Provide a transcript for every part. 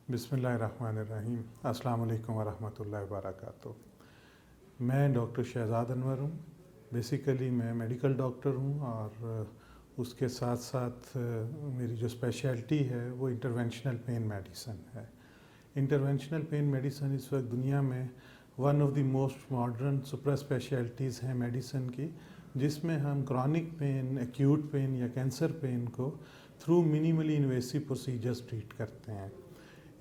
बिस्मिल्लाहिर्रहमानिर्रहीम। अस्सलाम वालेकुम वरहमतुल्लाहि वबरकातुहू। मैं डॉक्टर शहज़ाद अनवर हूँ। बेसिकली मैं मेडिकल डॉक्टर हूँ और उसके साथ साथ मेरी जो स्पेशलिटी है वो इंटरवेंशनल पेन मेडिसिन है। इंटरवेंशनल पेन मेडिसिन इस वक्त दुनिया में one of the most modern super specialities हैं मेडिसिन की, जिसमें हम क्रॉनिक पेन, एक्यूट पेन या कैंसर पेन को through minimally invasive procedures treat करते हैं।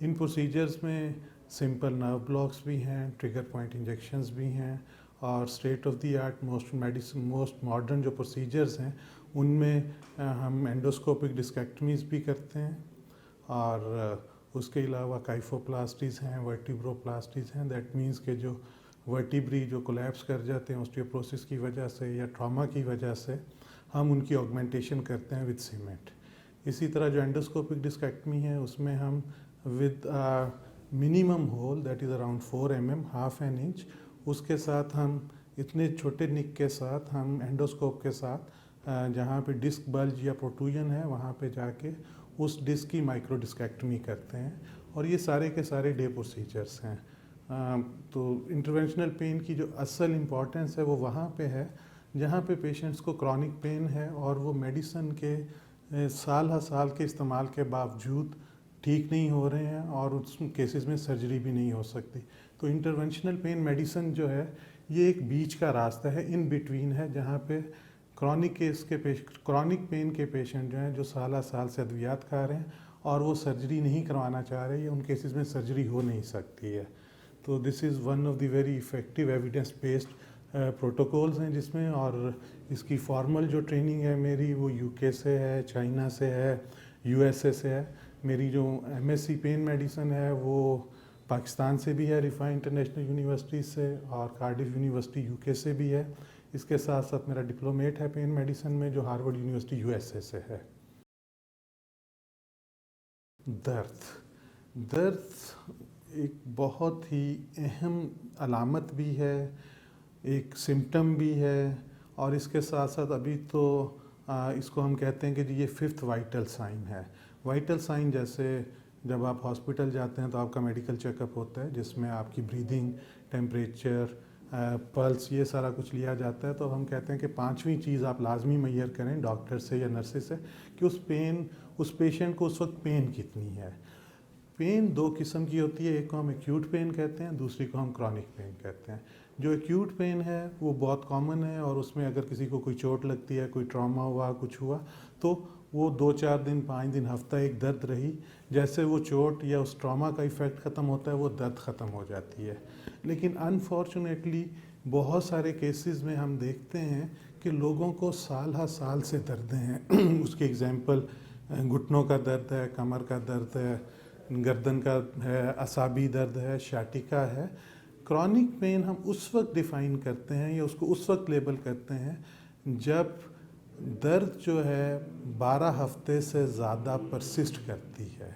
इन प्रोसीजर्स में सिंपल नर्व ब्लॉक्स भी हैं, ट्रिगर पॉइंट इंजेक्शंस भी हैं और state of the art most modern जो प्रोसीजर्स हैं उनमें हम एंडोस्कोपिक डिस्केक्टमीज भी करते हैं और उसके अलावा काइफोप्लास्टीज़ हैं, वर्टिब्रोप्लास्टीज़ हैं। दैट मीन्स के जो वर्टिब्री जो कोलैप्स कर जाते हैं ऑस्टियोपोरोसिस की वजह से या ट्रॉमा की वजह से, हम उनकी ऑगमेंटेशन करते हैं विद सीमेंट। इसी तरह जो एंडोस्कोपिक डिस्केक्टमी है उसमें हम with a minimum hole that is around 4 mm, half an inch, उसके साथ हम इतने छोटे निक के साथ हम एंडोस्कोप के साथ जहाँ पे डिस्क बल्ज या प्रोट्रूजन है वहाँ पे जाके उस डिस्क की माइक्रो डिस्केक्टमी करते हैं और ये सारे के सारे डे प्रोसीजर्स हैं। तो इंटरवेंशनल पेन की जो असल इम्पॉर्टेंस है वो वहाँ पे है जहाँ पे पेशेंट्स को क्रॉनिक पेन है और वो मेडिसिन के साल हर साल के इस्तेमाल के बावजूद ठीक नहीं हो रहे हैं और उस केसेस में सर्जरी भी नहीं हो सकती। तो इंटरवेंशनल पेन मेडिसिन जो है ये एक बीच का रास्ता है, इन बिटवीन है, जहाँ पे क्रॉनिक पेन के पेशेंट जो हैं जो साल से अद्वियात खा रहे हैं और वो सर्जरी नहीं करवाना चाह रहे, या उन केसेस में सर्जरी हो नहीं सकती है। तो this is one of the very effective evidence based protocols हैं जिसमें, और इसकी फॉर्मल जो ट्रेनिंग है मेरी वो यूके से है, चाइना से है, यूएसए से है। मेरी जो एमएससी पेन मेडिसिन है वो पाकिस्तान से भी है, रिफा इंटरनेशनल यूनिवर्सिटी से, और कार्डिफ यूनिवर्सिटी यूके से भी है। इसके साथ साथ मेरा डिप्लोमेट है पेन मेडिसिन में जो हार्वर्ड यूनिवर्सिटी यूएसए से है। दर्द एक बहुत ही अहम अलामत भी है, एक सिम्टम भी है, और इसके साथ साथ अभी तो इसको हम कहते हैं कि जी ये फिफ्थ वाइटल साइन है। वाइटल साइन जैसे जब आप हॉस्पिटल जाते हैं तो आपका मेडिकल चेकअप होता है जिसमें आपकी ब्रीदिंग, टेम्परेचर, पल्स, ये सारा कुछ लिया जाता है। तो हम कहते हैं कि पांचवी चीज़ आप लाजमी मैयर करें डॉक्टर से या नर्सेज से कि उस पेशेंट को उस वक्त पेन कितनी है। पेन दो किस्म की होती है, एक को हम एक्यूट पेन कहते हैं, दूसरी को हम क्रॉनिक पेन कहते हैं। जो एक्यूट पेन है वो बहुत कॉमन है और उसमें अगर किसी को कोई चोट लगती है, कोई ट्रॉमा हुआ, कुछ हुआ, तो वो 2-4 दिन, 5 दिन, हफ्ता एक दर्द रही, जैसे वो चोट या उस ट्रॉमा का इफ़ेक्ट ख़त्म होता है वो दर्द ख़त्म हो जाती है। लेकिन अनफॉर्चुनेटली बहुत सारे केसेस में हम देखते हैं कि लोगों को साल हर साल से दर्द हैं। उसके एग्जांपल घुटनों का दर्द है, कमर का दर्द है, गर्दन का है, असाबी दर्द है, शाटिका है। क्रॉनिक पेन हम उस वक्त डिफ़ाइन करते हैं या उसको उस वक्त लेबल करते हैं जब दर्द जो है 12 हफ्ते से ज़्यादा परसिस्ट करती है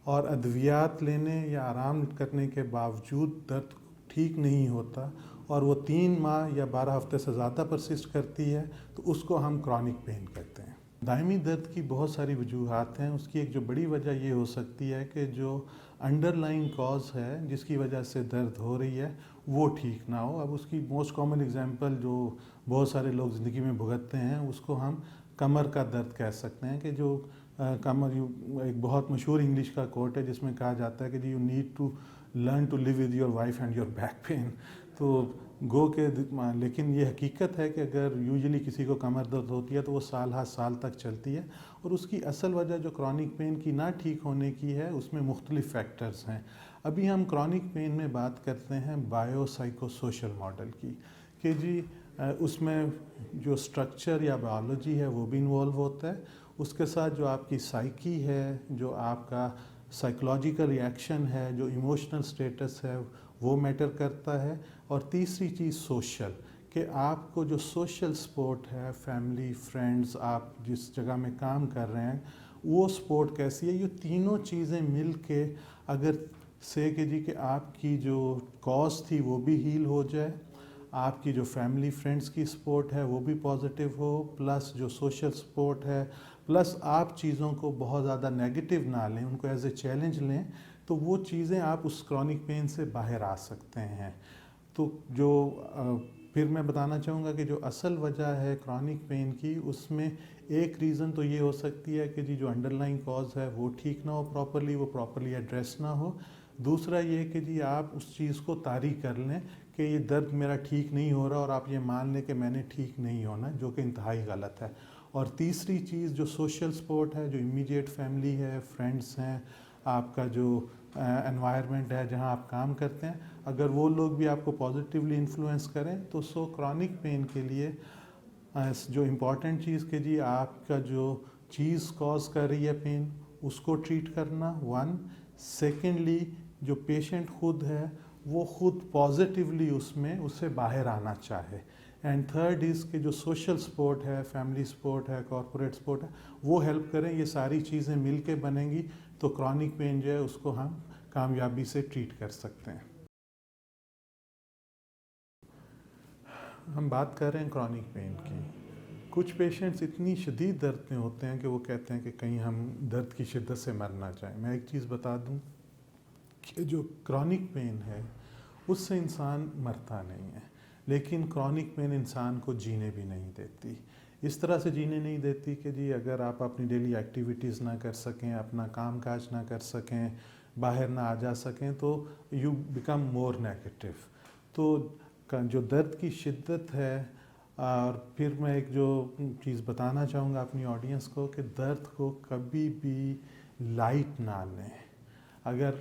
और अद्वियात लेने या आराम करने के बावजूद दर्द ठीक नहीं होता और वो 3 माह या 12 हफ्ते से ज़्यादा परसिस्ट करती है, तो उसको हम क्रॉनिक पेन कहते हैं। दायमी दर्द की बहुत सारी वजूहात हैं। उसकी एक जो बड़ी वजह ये हो सकती है कि जो अंडरलाइंग कॉज है जिसकी वजह से दर्द हो रही है वो ठीक ना हो। अब उसकी मोस्ट कॉमन एग्जांपल जो बहुत सारे लोग ज़िंदगी में भुगतते हैं उसको हम कमर का दर्द कह सकते हैं कि जो एक बहुत मशहूर इंग्लिश का कोट है जिसमें कहा जाता है कि you need to learn to live with your wife and your back pain. तो लेकिन ये हकीकत है कि अगर यूजुअली किसी को कमर दर्द होती है तो वो साल हर साल तक चलती है, और उसकी असल वजह जो क्रॉनिक पेन की ना ठीक होने की है उसमें मुख्तलिफ फैक्टर्स हैं। अभी हम क्रॉनिक पेन में बात करते हैं बायोसाइकोसोशल मॉडल की, कि जी उसमें जो स्ट्रक्चर या बायोलॉजी है वो भी इन्वॉल्व होता है, उसके साथ जो आपकी साइकी है, जो आपका साइकोलॉजिकल रिएक्शन है, जो इमोशनल स्टेटस है वो मैटर करता है, और तीसरी चीज़ सोशल, कि आपको जो सोशल सपोर्ट है, फैमिली, फ्रेंड्स, आप जिस जगह में काम कर रहे हैं वो सपोर्ट कैसी है। ये तीनों चीज़ें मिल के अगर से कि जी कि आपकी जो कॉज थी वो भी हील हो जाए, आपकी जो फैमिली फ्रेंड्स की सपोर्ट है वो भी पॉजिटिव हो, प्लस जो सोशल सपोर्ट है, प्लस आप चीज़ों को बहुत ज़्यादा नेगेटिव ना लें, उनको एज ए चैलेंज लें, तो वो चीज़ें आप उस क्रॉनिक पेन से बाहर आ सकते हैं। तो जो फिर मैं बताना चाहूँगा कि जो असल वजह है क्रॉनिक पेन की, उसमें एक रीज़न तो ये हो सकती है कि जी जो अंडरलाइंग कॉज है वो ठीक ना हो प्रॉपरली, वो प्रॉपरली एड्रेस ना हो। दूसरा ये कि जी आप उस चीज़ को तारी कर लें कि ये दर्द मेरा ठीक नहीं हो रहा और आप ये मान लें कि मैंने ठीक नहीं होना, जो कि इंतहाई गलत है। और तीसरी चीज़ जो सोशल सपोर्ट है, जो इमीडिएट फैमिली है, फ्रेंड्स हैं, आपका जो एनवायरनमेंट है जहाँ आप काम करते हैं, अगर वो लोग भी आपको पॉजिटिवली इन्फ्लुएंस करें तो सो क्रॉनिक पेन के लिए जो इम्पॉर्टेंट चीज़ कि जी आपका जो चीज़ कॉज कर रही है पेन उसको ट्रीट करना, वन। सेकेंडली जो पेशेंट खुद है वो खुद पॉजिटिवली उससे बाहर आना चाहे। एंड थर्ड इज़ कि जो सोशल सपोर्ट है, फैमिली सपोर्ट है, कॉरपोरेट सपोर्ट है, वो हेल्प करें। ये सारी चीज़ें मिल के बनेंगी तो क्रॉनिक पेन जो है उसको हम कामयाबी से ट्रीट कर सकते हैं। हम बात कर रहे हैं क्रॉनिक पेन की। कुछ पेशेंट्स इतनी शदीद दर्द में होते हैं कि वो कहते हैं कि कहीं हम दर्द की शिद्दत से मर ना जाए। मैं एक चीज़ बता दूं कि जो क्रॉनिक पेन है उससे इंसान मरता नहीं है, लेकिन क्रॉनिक पेन इंसान को जीने भी नहीं देती। इस तरह से जीने नहीं देती कि जी अगर आप अपनी डेली एक्टिविटीज़ ना कर सकें, अपना काम काज ना कर सकें, बाहर ना आ जा सकें, तो यू बिकम मोर नेगेटिव। तो जो दर्द की शिद्दत है, और फिर मैं एक जो चीज़ बताना चाहूँगा अपनी ऑडियंस को कि दर्द को कभी भी लाइट ना लें। अगर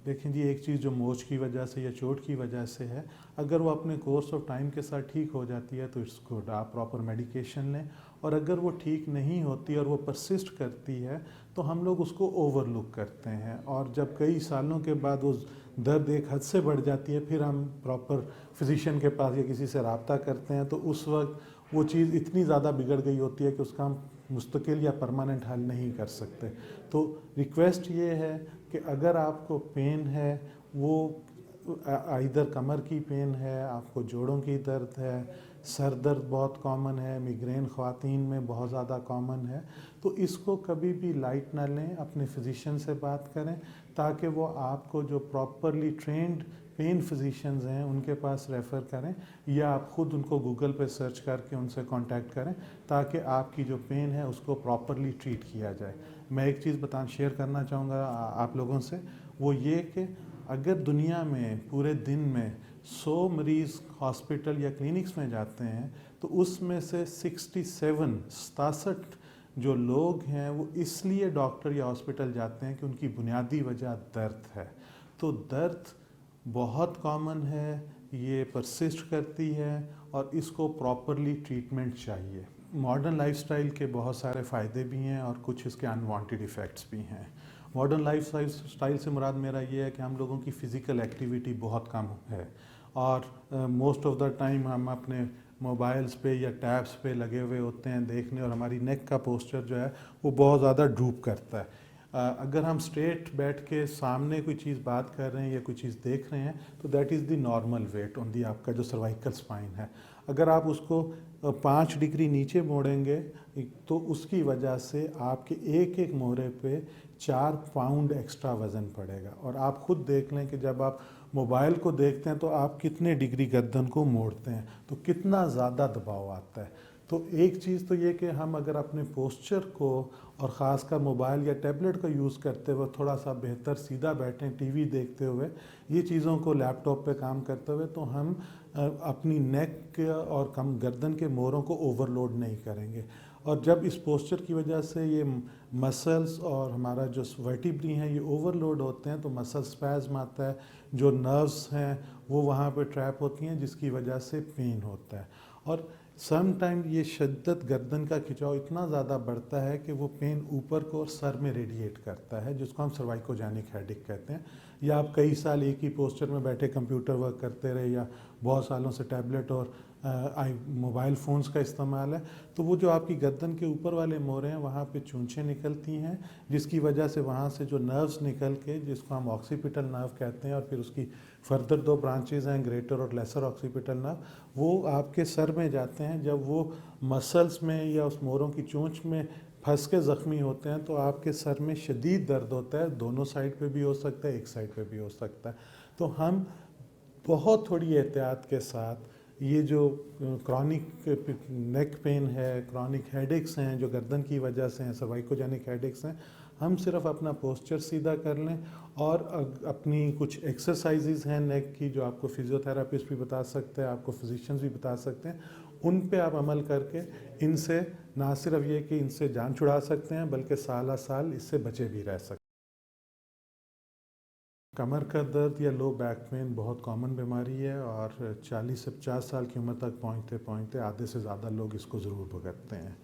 देखें जी एक चीज़ जो मोच की वजह से या चोट की वजह से है, अगर वो अपने कोर्स ऑफ टाइम के साथ ठीक हो जाती है तो इट्स गुड, आप प्रॉपर मेडिकेशन लें। और अगर वो ठीक नहीं होती और वो परसिस्ट करती है तो हम लोग उसको ओवरलुक करते हैं, और जब कई सालों के बाद वो दर्द एक हद से बढ़ जाती है फिर हम प्रॉपर फिजिशियन के पास या किसी से रब्ता करते हैं, तो उस वक्त वो चीज़ इतनी ज़्यादा बिगड़ गई होती है कि उसका हम मुस्तकिल या परमानेंट हल नहीं कर सकते। तो रिक्वेस्ट ये है कि अगर आपको पेन है, वो इधर कमर की पेन है, आपको जोड़ों की दर्द है, सर दर्द बहुत कॉमन है, मिग्रेन ख़वातीन में बहुत ज़्यादा कॉमन है, तो इसको कभी भी लाइट ना लें। अपने फिजिशियन से बात करें ताकि वो आपको जो प्रॉपरली ट्रेंड पेन फिजिशियंस हैं उनके पास रेफ़र करें, या आप ख़ुद उनको गूगल पे सर्च करके उनसे कांटेक्ट करें ताकि आपकी जो पेन है उसको प्रॉपरली ट्रीट किया जाए। मैं एक चीज़ शेयर करना चाहूँगा आप लोगों से, वो ये कि अगर दुनिया में पूरे दिन में 100 मरीज़ हॉस्पिटल या क्लिनिक्स में जाते हैं तो उसमें से 67 जो लोग हैं वो इसलिए डॉक्टर या हॉस्पिटल जाते हैं कि उनकी बुनियादी वजह दर्द है। तो दर्द बहुत कॉमन है, ये परसिस्ट करती है और इसको प्रॉपरली ट्रीटमेंट चाहिए। मॉडर्न लाइफस्टाइल के बहुत सारे फ़ायदे भी हैं और कुछ इसके अनवांटेड इफ़ेक्ट्स भी हैं। मॉडर्न लाइफ स्टाइल से मुराद मेरा ये है कि हम लोगों की फ़िज़िकल एक्टिविटी बहुत कम है, और मोस्ट ऑफ़ द टाइम हम अपने मोबाइल्स पे या टैब्स पे लगे हुए होते हैं देखने, और हमारी नेक का पोस्चर जो है वो बहुत ज़्यादा ड्रूप करता है। अगर हम स्ट्रेट बैठ के सामने कोई चीज़ बात कर रहे हैं या कोई चीज़ देख रहे हैं तो that is the normal weight on the आपका जो सर्वाइकल स्पाइन है। अगर आप उसको 5 डिग्री नीचे मोड़ेंगे तो उसकी वजह से आपके एक एक मोहरे पे 4 पाउंड एक्स्ट्रा वज़न पड़ेगा। और आप ख़ुद देख लें कि जब आप मोबाइल को देखते हैं तो आप कितने डिग्री गर्दन को मोड़ते हैं तो कितना ज़्यादा दबाव आता है। तो एक चीज़ तो ये कि हम अगर अपने पोस्चर को और ख़ासकर मोबाइल या टैबलेट का यूज़ करते हुए थोड़ा सा बेहतर सीधा बैठें टीवी देखते हुए, ये चीज़ों को लैपटॉप पे काम करते हुए, तो हम अपनी नेक और कम गर्दन के मोरों को ओवरलोड नहीं करेंगे। और जब इस पोस्चर की वजह से ये मसल्स और हमारा जो वर्टिब्री हैं ये ओवरलोड होते हैं तो मसल स्पैज़म आता है, जो नर्व्स हैं वो वहाँ पे ट्रैप होती हैं जिसकी वजह से पेन होता है। और सम टाइम ये शिद्दत गर्दन का खिंचाव इतना ज़्यादा बढ़ता है कि वो पेन ऊपर को और सर में रेडिएट करता है, जिसको हम सर्वाइकोजेनिक हेडेक कहते हैं। या आप कई साल एक ही पोस्चर में बैठे कंप्यूटर वर्क करते रहे या बहुत सालों से टैबलेट और मोबाइल फ़ोन्स का इस्तेमाल है, तो वो जो आपकी गर्दन के ऊपर वाले मोरे हैं वहाँ पे चूंछें निकलती हैं, जिसकी वजह से वहाँ से जो नर्व्स निकल के, जिसको हम ऑक्सीपिटल नर्व कहते हैं, और फिर उसकी फर्दर 2 ब्रांचेज़ हैं ग्रेटर और लेसर ऑक्सीपिटल नर्व, वो आपके सर में जाते हैं। जब वो मसल्स में या उस मोरों की चोंच में फंस के ज़ख्मी होते हैं तो आपके सर में शदीद दर्द होता है, दोनों साइड पे भी हो सकता है, एक साइड पे भी हो सकता है। तो हम बहुत थोड़ी एहतियात के साथ ये जो क्रॉनिक नेक पेन है, क्रॉनिक हेडेक्स हैं जो गर्दन की वजह से हैं, सर्वाइकोजेनिक हेडेक्स हैं, हम सिर्फ अपना पोस्चर सीधा कर लें और अपनी कुछ एक्सरसाइजेज हैं नेक की जो आपको फिजियोथेरापिस्ट भी बता सकते हैं, आपको फिजिशियंस भी बता सकते हैं, उन पे आप अमल करके इनसे ना सिर्फ ये कि इनसे जान छुड़ा सकते हैं बल्कि साल साल इससे बचे भी रह सकते हैं। कमर का दर्द या लो बैक पेन बहुत कॉमन बीमारी है और 40 से 50 साल की उम्र तक पहुँचते पहुँचते आधे से ज़्यादा लोग इसको ज़रूर भुगतते हैं।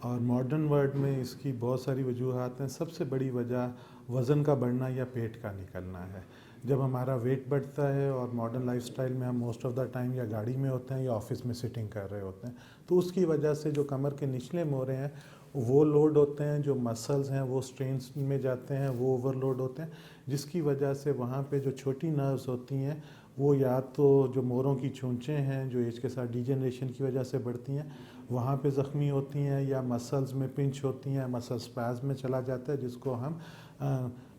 और मॉडर्न वर्ल्ड में इसकी बहुत सारी वजूहत हैं। सबसे बड़ी वजह वज़न का बढ़ना या पेट का निकलना है। जब हमारा वेट बढ़ता है और मॉडर्न लाइफस्टाइल में हम मोस्ट ऑफ़ द टाइम या गाड़ी में होते हैं या ऑफिस में सिटिंग कर रहे होते हैं, तो उसकी वजह से जो कमर के निचले मोरे हैं वो लोड होते हैं, जो मसल्स हैं वो स्ट्रेन्स में जाते हैं, वो ओवरलोड होते हैं, जिसकी वजह से वहाँ पे जो छोटी नर्व्स होती हैं वो या तो जो मोरों की चूंचें हैं जो एज के साथ डिजनरेशन की वजह से बढ़ती हैं वहाँ पे ज़ख्मी होती हैं, या मसल्स में पिंच होती हैं, मसल स्पैज़ में चला जाता है जिसको हम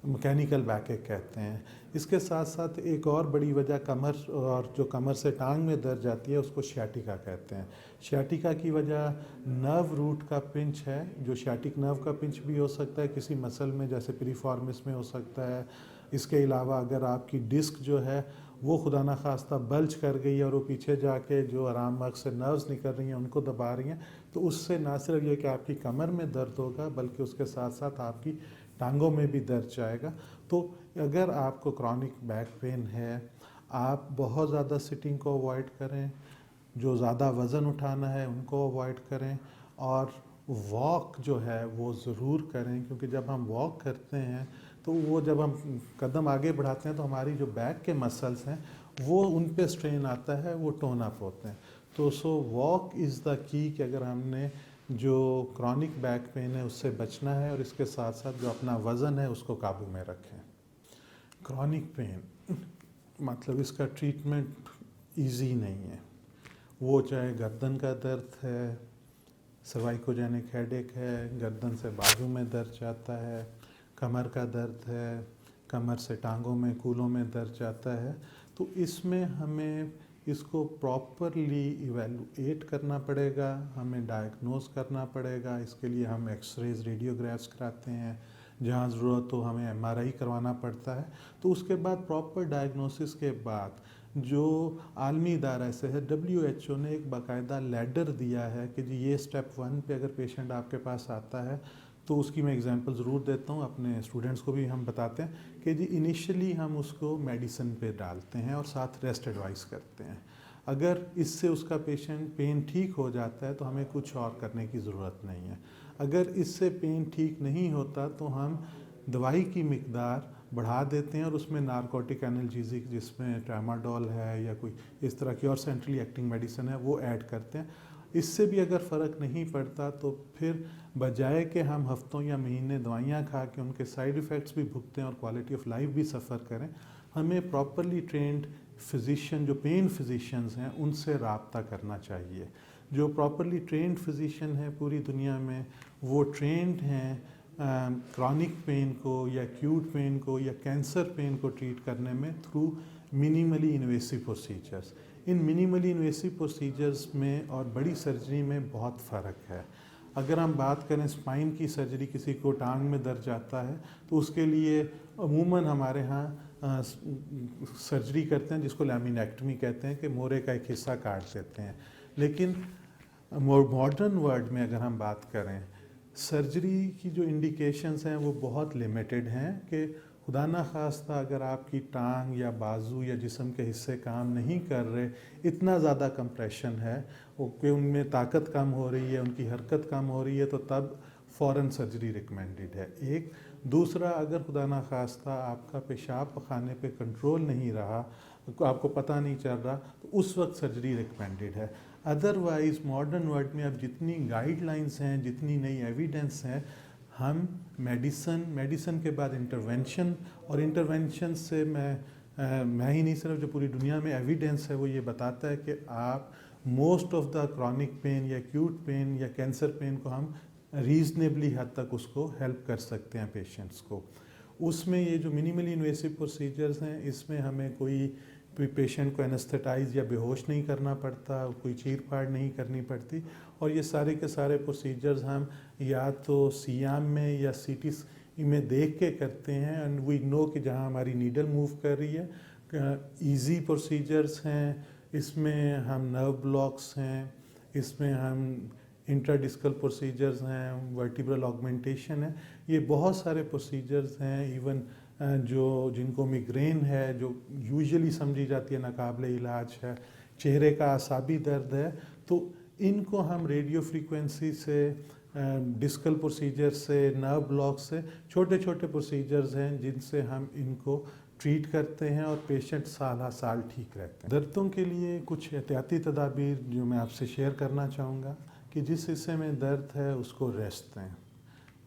मैकेनिकल बैकएक कहते हैं। इसके साथ साथ एक और बड़ी वजह कमर और जो कमर से टांग में दर्द जाती है उसको शियाटिका कहते हैं। शियाटिका की वजह नर्व रूट का पिंच है, जो शियाटिक नर्व का पिंच भी हो सकता है किसी मसल में, जैसे पिरिफॉर्मिस में हो सकता है। इसके अलावा अगर आपकी डिस्क जो है वो खुदा ना खास्ता बल्ज कर गई है और वो पीछे जाके जो आराम मार्ग से नर्व्स निकल रही हैं उनको दबा रही हैं, तो उससे ना सिर्फ ये कि आपकी कमर में दर्द होगा बल्कि उसके साथ साथ आपकी टांगों में भी दर्द जाएगा। तो अगर आपको क्रॉनिक बैक पेन है, आप बहुत ज़्यादा सिटिंग को अवॉइड करें, जो ज़्यादा वज़न उठाना है उनको अवॉइड करें, और वॉक जो है वो ज़रूर करें, क्योंकि जब हम वॉक करते हैं तो वो जब हम कदम आगे बढ़ाते हैं तो हमारी जो बैक के मसल्स हैं वो उन पे स्ट्रेन आता है, वो टोन अप होते हैं। तो वॉक इज़ द की कि अगर हमने जो क्रॉनिक बैक पेन है उससे बचना है और इसके साथ साथ जो अपना वज़न है उसको काबू में रखें। क्रॉनिक पेन मतलब इसका ट्रीटमेंट इजी नहीं है, वो चाहे गर्दन का दर्द है, सर्वाइकोजेनिक हेडेक है, गर्दन से बाजू में दर्द जाता है, कमर का दर्द है, कमर से टांगों में कूलों में दर्द जाता है, तो इसमें हमें इसको प्रॉपरली इवेलुएट करना पड़ेगा, हमें डायग्नोस करना पड़ेगा। इसके लिए हम एक्सरेज रेडियोग्राफ्स कराते हैं, जहाँ ज़रूरत हो हमें एमआरआई करवाना पड़ता है। तो उसके बाद प्रॉपर डायग्नोसिस के बाद जो आलमी इदारा से है WHO ने एक बाकायदा लैडर दिया है कि जी ये स्टेप 1 पे अगर पेशेंट आपके पास आता है तो उसकी मैं एग्जांपल ज़रूर देता हूँ, अपने स्टूडेंट्स को भी हम बताते हैं कि जी इनिशियली हम उसको मेडिसिन पे डालते हैं और साथ रेस्ट एडवाइस करते हैं। अगर इससे उसका पेन ठीक हो जाता है तो हमें कुछ और करने की ज़रूरत नहीं है। अगर इससे पेन ठीक नहीं होता तो हम दवाई की मिकदार बढ़ा देते हैं और उसमें नारकोटिक एनाल्जेसिक जिसमें ट्रामाडोल है या कोई इस तरह की और सेंट्रली एक्टिंग मेडिसिन है वो ऐड करते हैं। इससे भी अगर फ़र्क नहीं पड़ता तो फिर बजाय कि हम हफ्तों या महीने दवाइयाँ खा के उनके साइड इफ़ेक्ट्स भी भुगतें और क्वालिटी ऑफ लाइफ भी सफ़र करें, हमें प्रॉपरली ट्रेंड फिजिशियन जो पेन फिजिशियंस हैं उनसे रब्ता करना चाहिए। जो प्रॉपरली ट्रेंड फिजिशियन हैं पूरी दुनिया में वो ट्रेंड हैं क्रॉनिक पेन को या एक्यूट पेन को या कैंसर पेन को ट्रीट करने में थ्रू मिनिमली इन्वेसिव प्रोसीजर्स। इन मिनिमली इन्वेसिव प्रोसीजर्स में और बड़ी सर्जरी में बहुत फ़र्क है। अगर हम बात करें स्पाइन की सर्जरी, किसी को टांग में दर्द जाता है तो उसके लिए अमूमन हमारे यहाँ सर्जरी करते हैं जिसको लैमिनेक्टमी कहते हैं कि मोरे का एक हिस्सा काट देते हैं। लेकिन मॉडर्न वर्ल्ड में अगर हम बात करें सर्जरी की जो इंडिकेशंस हैं वो बहुत लिमिटेड हैं कि खुदा ना खास्ता अगर आपकी टांग या बाजू या जिस्म के हिस्से काम नहीं कर रहे, इतना ज़्यादा कंप्रेशन है कि उनमें ताकत कम हो रही है, उनकी हरकत कम हो रही है, तो तब फ़ौरन सर्जरी रिकमेंडेड है। एक दूसरा, अगर खुदा ना खास्ता आपका पेशाब पखाने पे कंट्रोल नहीं रहा, आपको पता नहीं चल रहा, तो उस वक्त सर्जरी रिकमेंडेड है। अदरवाइज़ मॉडर्न वर्ल्ड में अब जितनी गाइडलाइंस हैं, जितनी नई एविडेंस हैं, हम मेडिसन के बाद इंटरवेंशन, और इंटरवेंशन से मैं ही नहीं सिर्फ जो पूरी दुनिया में एविडेंस है वो ये बताता है कि आप most of the chronic pain या एक्यूट पेन या कैंसर पेन को हम रीज़नेबली हद तक उसको हेल्प कर सकते हैं पेशेंट्स को। उसमें ये जो मिनिमली इन्वेसिव प्रोसीजर्स हैं, इसमें हमें कोई पेशेंट को एनेस्थेटाइज या बेहोश नहीं करना पड़ता, कोई चीर फाड़ नहीं करनी पड़ती, और ये सारे के सारे प्रोसीजर्स हम या तो सियाम में या सीटी में देख के करते हैं, एंड वी नो कि जहाँ हमारी नीडल मूव कर रही है। इजी प्रोसीजर्स हैं, इसमें हम नर्व ब्लॉक्स हैं, इसमें हम इंट्राडिस्कल प्रोसीजर्स हैं, वर्टिब्रल ऑगमेंटेशन है, ये बहुत सारे प्रोसीजर्स हैं। इवन जो जिनको मिग्रेन है, जो यूजुअली समझी जाती है नाकाबिले इलाज है, चेहरे का आसाबी दर्द है, तो इनको हम रेडियो फ्रीक्वेंसी से, डिस्कल प्रोसीजर से, नर्व ब्लॉक से, छोटे छोटे प्रोसीजर्स हैं जिनसे हम इनको ट्रीट करते हैं और पेशेंट साल साल ठीक रहते हैं। दर्दों के लिए कुछ एहतियाती तदाबीर जो मैं आपसे शेयर करना चाहूँगा कि जिस हिस्से में दर्द है उसको रेस्ट दें।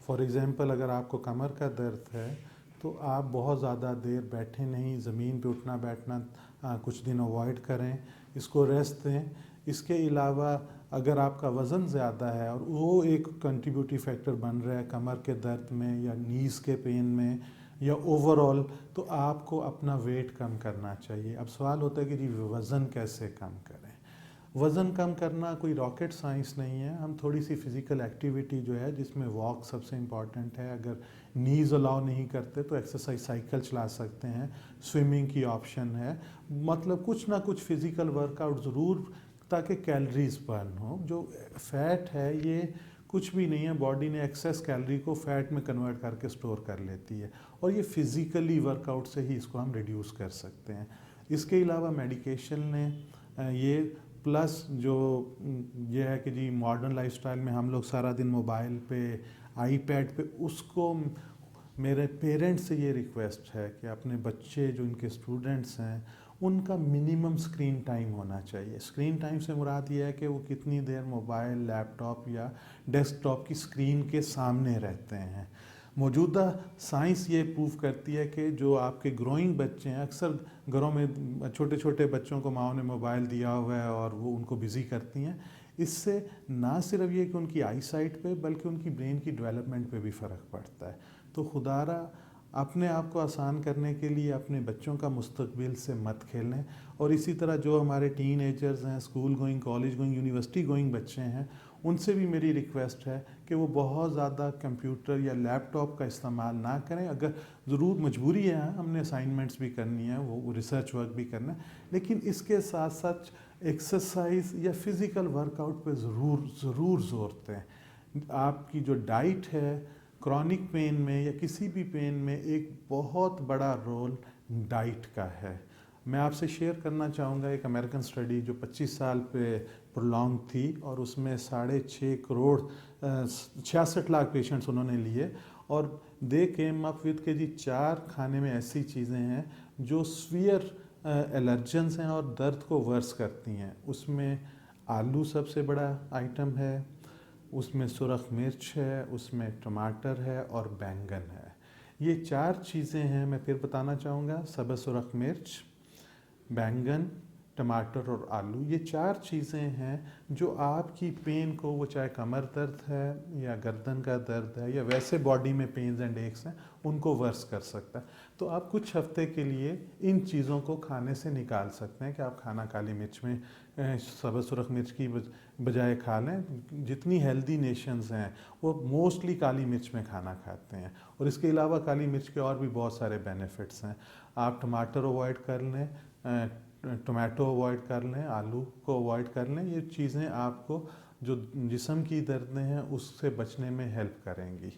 फॉर एग्ज़ाम्पल, अगर आपको कमर का दर्द है तो आप बहुत ज़्यादा देर बैठे नहीं, ज़मीन पे उठना बैठना कुछ दिन अवॉइड करें, इसको रेस्ट दें। इसके अलावा अगर आपका वज़न ज़्यादा है और वो एक कंट्रीब्यूटिव फैक्टर बन रहा है कमर के दर्द में या नीज़ के पेन में या ओवरऑल, तो आपको अपना वेट कम करना चाहिए। अब सवाल होता है कि जी वज़न कैसे कम करें। वज़न कम करना कोई रॉकेट साइंस नहीं है। हम थोड़ी सी फ़िज़िकल एक्टिविटी जो है, जिसमें वॉक सबसे इम्पॉर्टेंट है, अगर नीज़ अलाउ नहीं करते तो एक्सरसाइज साइकिल चला सकते हैं, स्विमिंग की ऑप्शन है, मतलब कुछ ना कुछ फ़िज़िकल वर्कआउट ज़रूर, ताकि कैलोरीज बर्न हो। जो फ़ैट है ये कुछ भी नहीं है, बॉडी ने एक्सेस कैलोरी को फ़ैट में कन्वर्ट करके स्टोर कर लेती है, और ये फ़िज़िकली वर्कआउट से ही इसको हम रिड्यूस कर सकते हैं। इसके अलावा मेडिकेशन ने ये प्लस जो ये है कि जी मॉडर्न लाइफस्टाइल में हम लोग सारा दिन मोबाइल पे, आईपैड पे, उसको मेरे पेरेंट्स से ये रिक्वेस्ट है कि अपने बच्चे जो इनके स्टूडेंट्स हैं उनका मिनिमम स्क्रीन टाइम होना चाहिए। स्क्रीन टाइम से मुराद ये है कि वो कितनी देर मोबाइल, लैपटॉप या डेस्कटॉप की स्क्रीन के सामने रहते हैं। मौजूदा साइंस ये प्रूव करती है कि जो आपके ग्रोइंग बच्चे हैं, अक्सर घरों में छोटे छोटे बच्चों को माओ ने मोबाइल दिया हुआ है और वो उनको बिज़ी करती हैं। इससे ना सिर्फ ये कि उनकी आई साइट पे, बल्कि उनकी ब्रेन की डेवलपमेंट पे भी फ़र्क पड़ता है। तो खुदारा अपने आप को आसान करने के लिए अपने बच्चों का मुस्तकबिल से मत खेलें। और इसी तरह जो हमारे टीन एजर्स हैं, school going, college going, university going बच्चे हैं, उनसे भी मेरी रिक्वेस्ट है कि वो बहुत ज़्यादा कंप्यूटर या लैपटॉप का इस्तेमाल ना करें। अगर ज़रूर मजबूरी है, हमने असाइनमेंट्स भी करनी है, वो रिसर्च वर्क भी करना है, लेकिन इसके साथ साथ एक्सरसाइज या फिज़िकल वर्कआउट पे ज़रूर ज़ोर दें। आपकी जो डाइट है, क्रॉनिक पेन में या किसी भी पेन में एक बहुत बड़ा रोल डाइट का है। मैं आपसे शेयर करना चाहूँगा एक अमेरिकन स्टडी जो 25 साल पे प्रोलॉन्ग थी, और उसमें 6.5 करोड़ 66 लाख पेशेंट्स उन्होंने लिए, और दे केम अप विद के जी 4 खाने में ऐसी चीज़ें हैं जो स्वीयर एलर्जेंस हैं और दर्द को वर्स करती हैं। उसमें आलू सबसे बड़ा आइटम है, उसमें सुरख मिर्च है, उसमें टमाटर है और बैंगन है। ये 4 चीज़ें हैं, मैं फिर बताना चाहूँगा, सब्ज़ सुरख मिर्च, बैंगन, टमाटर और आलू। ये 4 चीज़ें हैं जो आपकी पेन को, वो चाहे कमर दर्द है या गर्दन का दर्द है या वैसे बॉडी में पेन्स एंड एक्स हैं, उनको वर्स कर सकता है। तो आप कुछ हफ्ते के लिए इन चीज़ों को खाने से निकाल सकते हैं कि आप खाना काली मिर्च में, सब्ज़ सुरख मिर्च की बजाय खा लें। जितनी हेल्दी नेशंस हैं वो मोस्टली काली मिर्च में खाना खाते हैं, और इसके अलावा काली मिर्च के और भी बहुत सारे बेनिफिट्स हैं। आप टमाटर अवॉइड कर लें, टोमेटो अवॉइड कर लें, आलू को अवॉइड कर लें। ये चीज़ें आपको जो जिस्म की दर्दें हैं उससे बचने में हेल्प करेंगी।